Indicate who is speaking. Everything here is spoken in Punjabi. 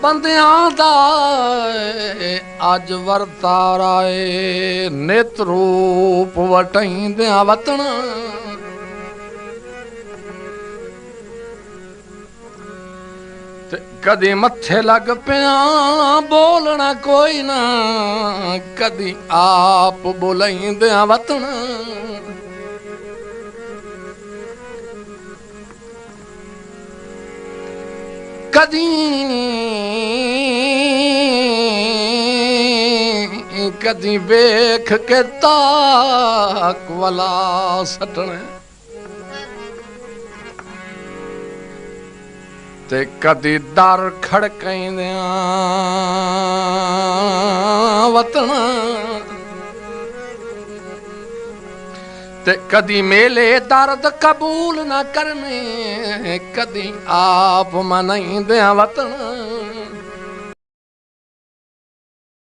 Speaker 1: ਬੰਦਿਆਂ ਦਾ ਅੱਜ ਵਰਤਾਰਾ ਏ ਨਿਤ ਰੂਪ ਵਟਾਈਂਦਿਆਂ ਵਤਨ ਤੇ ਕਦੀ ਮੱਥੇ ਲੱਗ ਪਿਆ ਬੋਲਣਾ ਕੋਈ ਨਾ ਕਦੀ ਆਪ ਬੋਲਾਈਂਦਿਆਂ ਵਤਨ ਕਦੀ ਕਦੀ ਵੇਖ ਕੇ ਤਾਕ ਵਾਲਾ ਸੱਟਣਾ ਤੇ ਕਦੀ ਦਰ ਖੜਕਾਈਂਦਿਆਂ ਵਤਨ ਤੇ ਕਦੀ ਮੇਲੇ ਦਰਦ ਕਬੂਲ ਨਾ ਕਰਨੇ ਕਦੀ ਆਪ ਮਨਾਈਂਦਿਆਂ ਵਤਨ